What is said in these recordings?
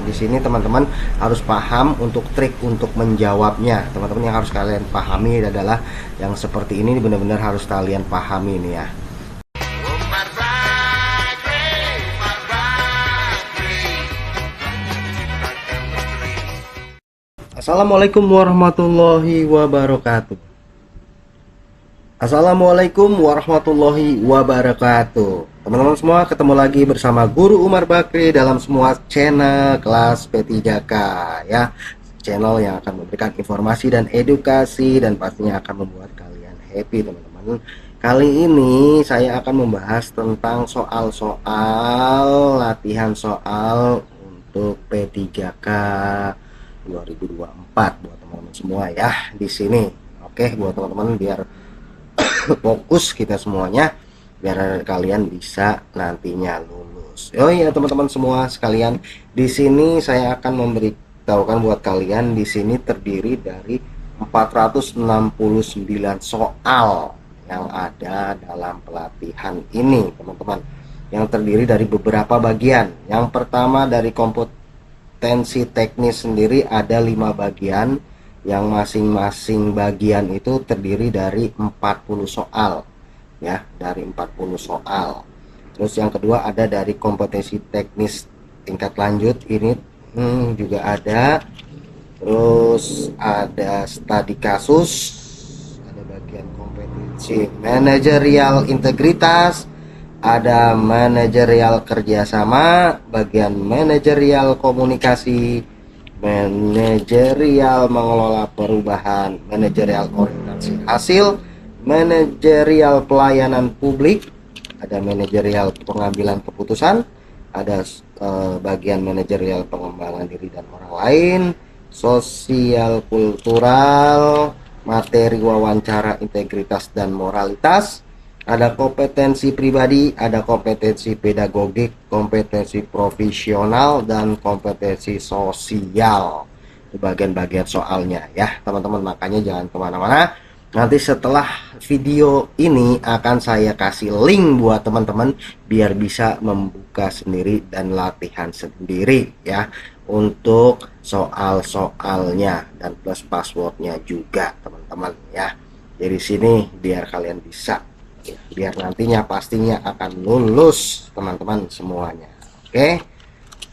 Di sini teman-teman harus paham untuk trik untuk menjawabnya. Teman-teman yang harus kalian pahami adalah yang seperti ini benar-benar harus kalian pahami nih ya. Assalamualaikum warahmatullahi wabarakatuh. Assalamualaikum warahmatullahi wabarakatuh. Teman-teman semua, ketemu lagi bersama Guru Umar Bakri dalam semua channel kelas P3K ya. Channel yang akan memberikan informasi dan edukasi dan pastinya akan membuat kalian happy teman-teman. Kali ini saya akan membahas tentang soal-soal latihan soal untuk P3K 2024 buat teman-teman semua ya di sini. Oke, buat teman-teman biar fokus kita semuanya biar kalian bisa nantinya lulus. Oh iya teman-teman semua sekalian, di sini saya akan memberitahukan buat kalian di sini terdiri dari 469 soal yang ada dalam pelatihan ini teman-teman, yang terdiri dari beberapa bagian. Yang pertama dari kompetensi teknis sendiri ada 5 bagian, yang masing-masing bagian itu terdiri dari 40 soal ya, dari 40 soal. Terus yang kedua ada dari kompetensi teknis tingkat lanjut, ini juga ada. Terus ada studi kasus, ada bagian kompetensi manajerial integritas, ada manajerial kerjasama, bagian manajerial komunikasi, manajerial mengelola perubahan, manajerial orientasi hasil, manajerial pelayanan publik, ada manajerial pengambilan keputusan, ada bagian manajerial pengembangan diri dan orang lain, sosial kultural, materi wawancara integritas dan moralitas, ada kompetensi pribadi, ada kompetensi pedagogik, kompetensi profesional, dan kompetensi sosial. Itu bagian-bagian soalnya ya teman-teman, makanya jangan kemana-mana. Nanti setelah video ini akan saya kasih link buat teman-teman biar bisa membuka sendiri dan latihan sendiri ya untuk soal-soalnya dan plus passwordnya juga teman-teman ya. Dari sini biar kalian bisa, biar nantinya pastinya akan lulus teman-teman semuanya. Oke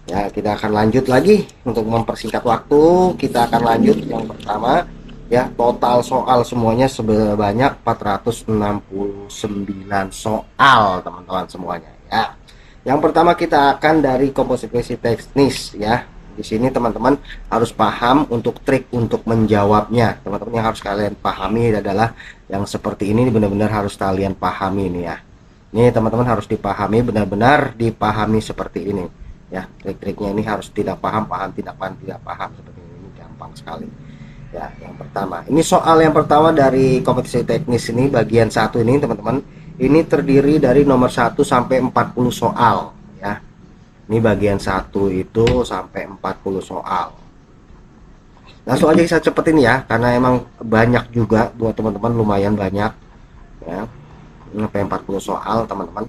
ya, kita akan lanjut lagi untuk mempersingkat waktu. Kita akan lanjut yang pertama ya, total soal semuanya sebanyak 469 soal teman-teman semuanya ya. Yang pertama kita akan dari kompetensi teknis ya. Di sini teman-teman harus paham untuk trik untuk menjawabnya. Teman-teman yang harus kalian pahami adalah yang seperti ini benar-benar harus kalian pahami nih ya. Ini teman-teman harus dipahami, benar-benar dipahami seperti ini ya. Trik-triknya ini harus tidak paham, paham, tidak paham, tidak paham seperti ini, gampang sekali. Ya, yang pertama. Ini soal yang pertama dari kompetensi teknis ini bagian 1 ini teman-teman. Ini terdiri dari nomor 1 sampai 40 soal ya. Ini bagian 1 itu sampai 40 soal. Langsung aja saya cepetin ya, karena emang banyak juga buat teman-teman, lumayan banyak ya. Sampai 40 soal teman-teman.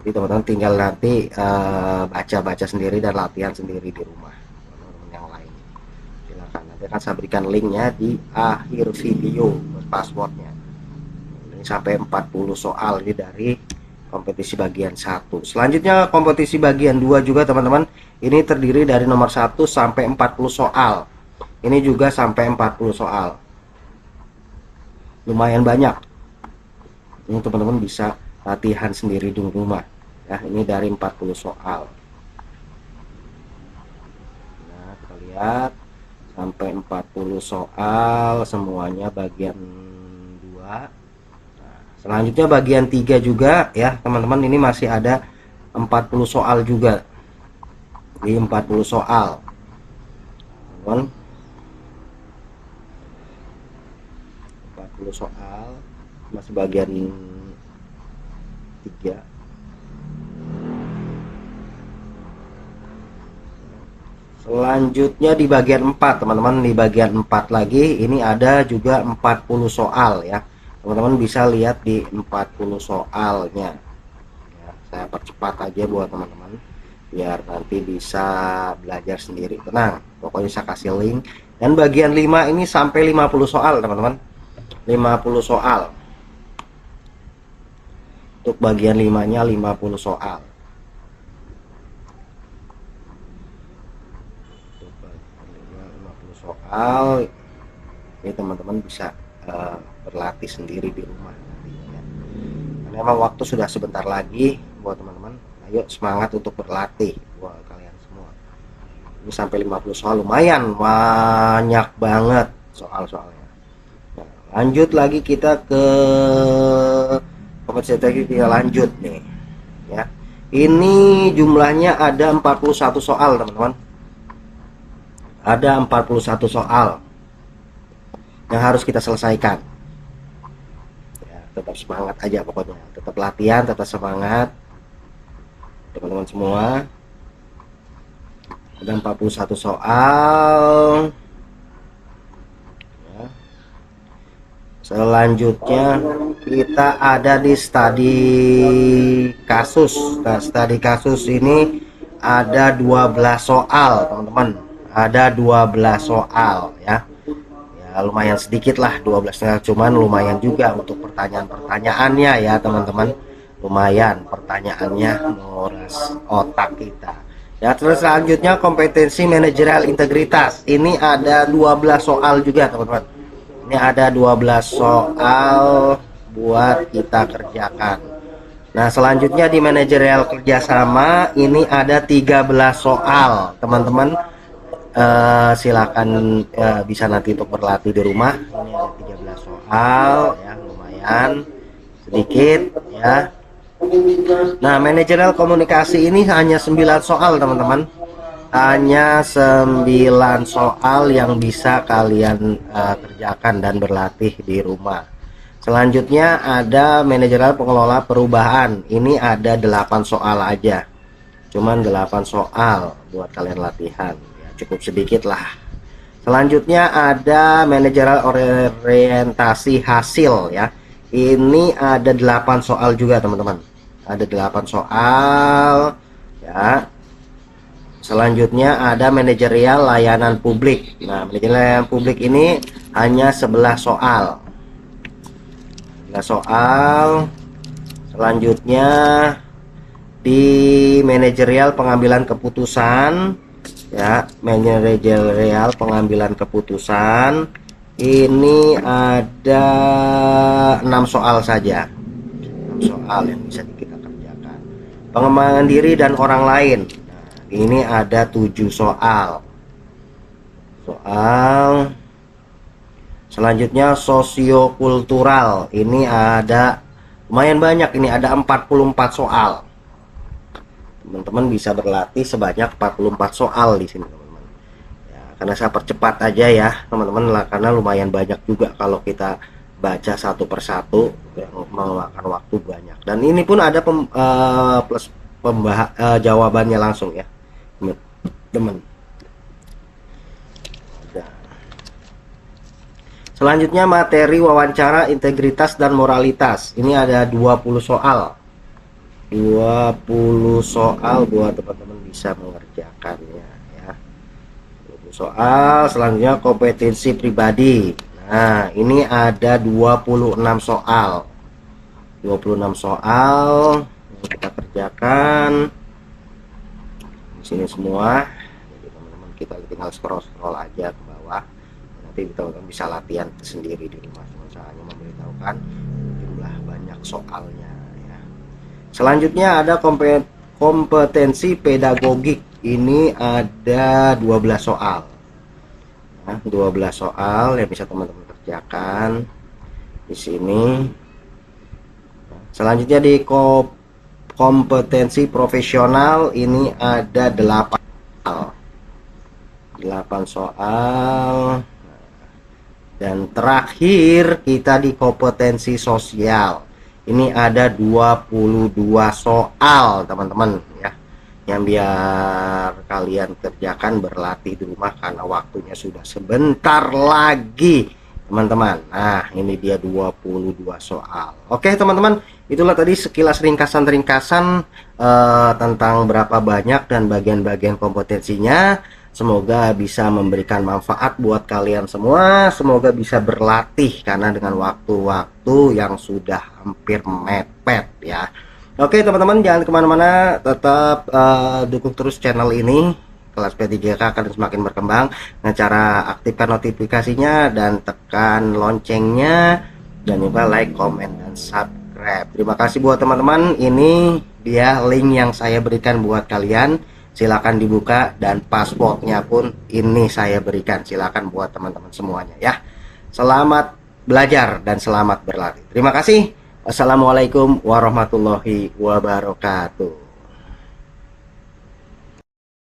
Jadi teman-teman tinggal nanti baca-baca sendiri dan latihan sendiri di rumah. Teman-teman yang lain silakan, nanti akan saya berikan linknya di akhir video passwordnya. Ini sampai 40 soal ini dari kompetisi bagian 1. Selanjutnya kompetisi bagian 2 juga teman-teman. Ini terdiri dari nomor 1 sampai 40 soal. Ini juga sampai 40 soal. Lumayan banyak. Ini teman-teman bisa latihan sendiri di rumah. Ya, ini dari 40 soal. Nah, kita lihat sampai 40 soal semuanya bagian 2. Selanjutnya bagian 3 juga ya teman-teman, ini masih ada 40 soal juga. Di 40 soal teman-teman, 40 soal masih bagian 3. Selanjutnya di bagian 4 teman-teman, di bagian 4 lagi ini ada juga 40 soal ya. Teman-teman bisa lihat di 40 soalnya ya, saya percepat aja buat teman-teman. biar nanti bisa belajar sendiri. Tenang, pokoknya saya kasih link. Dan bagian 5 ini sampai 50 soal teman-teman, 50 soal. Untuk bagian 5-nya 50 soal. Untuk bagian 50 soal, ini teman-teman bisa berlatih sendiri di rumah nantinya. Karena memang waktu sudah sebentar lagi buat teman-teman. Ayo semangat untuk berlatih buat kalian semua. Ini sampai 50 soal, lumayan banyak banget soal-soalnya. Nah, lanjut lagi kita ke kompetensi teknik, kita lanjut nih ya. Ini jumlahnya ada 41 soal teman-teman. Ada 41 soal yang harus kita selesaikan. Ya, tetap semangat aja pokoknya. Tetap latihan, tetap semangat teman-teman semua. Ada 41 soal. Ya. Selanjutnya kita ada di studi kasus. Nah, studi kasus ini ada 12 soal teman-teman. Ada 12 soal ya. Ya lumayan sedikit lah 12-nya, cuman lumayan juga untuk pertanyaan-pertanyaannya ya teman-teman. Lumayan pertanyaannya menguras otak kita. Ya, terus selanjutnya kompetensi manajerial integritas. Ini ada 12 soal juga teman-teman. Ini ada 12 soal buat kita kerjakan. Nah, selanjutnya di manajerial kerjasama ini ada 13 soal teman-teman. Silakan bisa nanti untuk berlatih di rumah. Ini ada 13 soal ya, lumayan sedikit ya. Nah, manajerial komunikasi ini hanya 9 soal teman-teman. Hanya 9 soal yang bisa kalian kerjakan dan berlatih di rumah. Selanjutnya ada manajerial pengelola perubahan. Ini ada 8 soal aja. Cuman 8 soal buat kalian latihan. Ya, cukup sedikit lah. Selanjutnya ada manajerial orientasi hasil ya. Ini ada 8 soal juga teman-teman. Ada 8 soal ya. Selanjutnya ada manajerial layanan publik. Nah, manajerial layanan publik ini hanya 11 soal. 11 soal. Selanjutnya di manajerial pengambilan keputusan ya, manajerial pengambilan keputusan ini ada 6 soal saja. 6 soal yang bisa kita kerjakan. Pengembangan diri dan orang lain. Nah, ini ada 7 soal. Selanjutnya sosiokultural. Ini ada lumayan banyak, ini ada 44 soal. Teman-teman bisa berlatih sebanyak 44 soal di sini teman-teman. Ya, karena saya percepat aja ya teman-teman lah, karena lumayan banyak juga kalau kita baca satu persatu yang memakan waktu banyak. Dan ini pun ada plus jawabannya langsung ya teman. Selanjutnya materi wawancara integritas dan moralitas. Ini ada 20 soal. 20 soal buat teman-teman bisa mengerjakannya ya. 20 soal. Selanjutnya kompetensi pribadi. Nah, ini ada 26 soal. 26 soal yang kita kerjakan di sini semua. Jadi teman-teman kita tinggal scroll aja ke bawah. Nanti teman-teman bisa latihan sendiri di rumah. Saya hanya memberitahukan jumlah banyak soalnya ya. Selanjutnya ada kompetensi pedagogik. Ini ada 12 soal. Nah, 12 soal yang bisa teman-teman kerjakan di sini. Selanjutnya di kompetensi profesional ini ada 8 soal. 8 soal. Dan terakhir kita di kompetensi sosial. Ini ada 22 soal teman-teman ya, yang biar kalian kerjakan berlatih di rumah karena waktunya sudah sebentar lagi teman-teman. Nah, ini dia 22 soal. Oke teman-teman, Itulah tadi sekilas ringkasan-ringkasan tentang berapa banyak dan bagian-bagian kompetensinya. Semoga bisa memberikan manfaat buat kalian semua. Semoga bisa berlatih karena dengan waktu-waktu yang sudah hampir mepet ya. Oke teman-teman, jangan kemana-mana, tetap dukung terus channel ini. Kelas P3K akan semakin berkembang dengan cara aktifkan notifikasinya dan tekan loncengnya, dan juga like, comment, dan subscribe. Terima kasih buat teman-teman. Ini dia link yang saya berikan buat kalian. Silakan dibuka, dan passwordnya pun ini saya berikan. Silakan buat teman-teman semuanya ya. Selamat belajar dan selamat berlatih. Terima kasih. Assalamualaikum warahmatullahi wabarakatuh.